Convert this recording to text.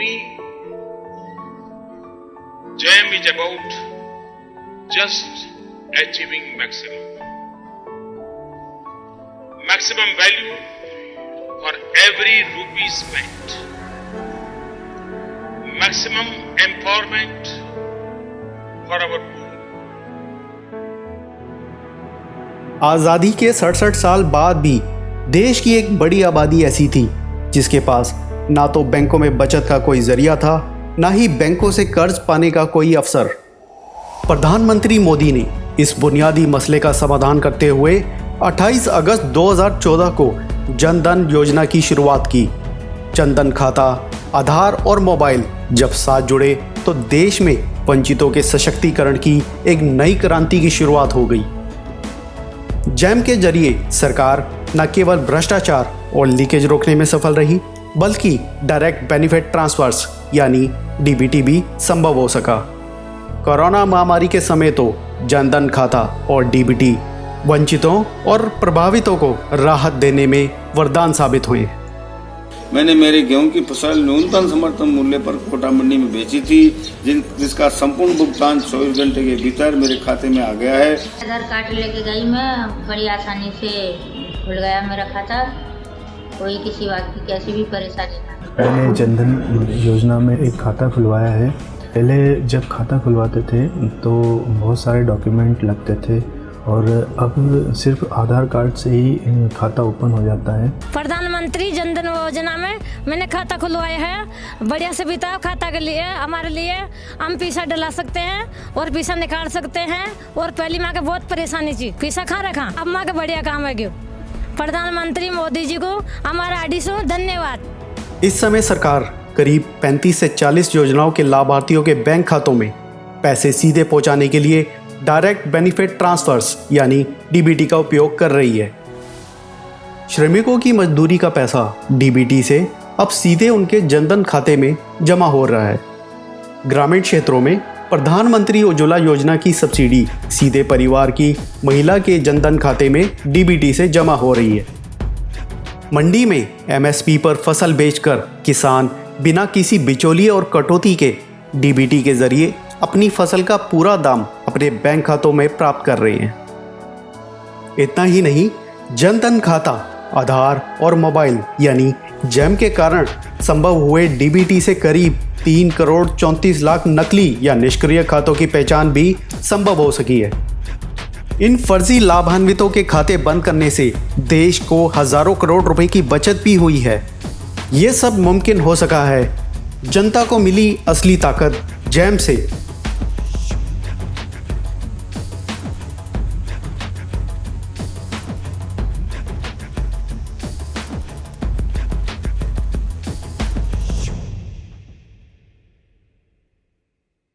me, JAM is about just achieving maximum value for every rupee spent, maximum empowerment for our poor. आज़ादी के 67 साल बाद भी देश की एक बड़ी आबादी ऐसी थी जिसके पास ना तो बैंकों में बचत का कोई जरिया था, ना ही बैंकों से कर्ज पाने का कोई अवसर। प्रधानमंत्री मोदी ने इस बुनियादी मसले का समाधान करते हुए 28 अगस्त 2014 को जन धन योजना की शुरुआत की। जन धन खाता, आधार और मोबाइल जब साथ जुड़े तो देश में वंचितों के सशक्तिकरण की एक नई क्रांति की शुरुआत हो गई। जैम के जरिए सरकार न केवल भ्रष्टाचार और लीकेज रोकने में सफल रही, बल्कि डायरेक्ट बेनिफिट ट्रांसफर्स यानी डीबीटी भी संभव हो सका। कोरोना महामारी के समय तो जन धन खाता और डीबीटी वंचितों और प्रभावितों को राहत देने में वरदान साबित हुए। मैंने मेरी गेहूं की फसल न्यूनतम समर्थन मूल्य पर कोटा मंडी में बेची थी, जिसका संपूर्ण भुगतान 24 घंटे के भीतर मेरे खाते में आ गया है। आधार कार्ड लेके गई मैं, बड़ी आसानी से खुल गया मेरा खाता, कोई किसी बात की कैसी भी परेशानी ना। मैंने जन धन योजना में एक खाता खुलवाया है। पहले जब खाता खुलवाते थे तो बहुत सारे डॉक्यूमेंट लगते थे और अब सिर्फ आधार कार्ड से ही खाता ओपन हो जाता है। प्रधानमंत्री जन धन योजना में मैंने खाता खुलवाया है। बढ़िया सुविधा खाता के लिए हमारे लिए हम पैसा डला सकते हैं और पैसा निकाल सकते हैं। और पहली माँ के बहुत परेशानी थी, पैसा कहाँ रखा, अब माँ के बढ़िया काम है। प्रधानमंत्री मोदी जी को हमारा आडीसो धन्यवाद। इस समय सरकार करीब 35 से 40 योजनाओं के लाभार्थियों के बैंक खातों में पैसे सीधे पहुंचाने के लिए डायरेक्ट बेनिफिट ट्रांसफर्स यानी डीबीटी का उपयोग कर रही है। श्रमिकों की मजदूरी का पैसा डीबीटी से अब सीधे उनके जनधन खाते में जमा हो रहा है। ग्रामीण क्षेत्रों में प्रधानमंत्री उज्ज्वला योजना की सब्सिडी सीधे परिवार की महिला के जनधन खाते में डीबीटी से जमा हो रही है। मंडी में एमएसपी पर फसल बेचकर किसान बिना किसी बिचौलिए और कटौती के डीबीटी के जरिए अपनी फसल का पूरा दाम अपने बैंक खातों में प्राप्त कर रहे हैं। इतना ही नहीं, जन धन खाता, आधार और मोबाइल यानी जैम के कारण संभव हुए डीबीटी से करीब 3 करोड़ 34 लाख नकली या निष्क्रिय खातों की पहचान भी संभव हो सकी है। इन फर्जी लाभान्वितों के खाते बंद करने से देश को हजारों करोड़ रुपए की बचत भी हुई है। ये सब मुमकिन हो सका है जनता को मिली असली ताकत जैम से।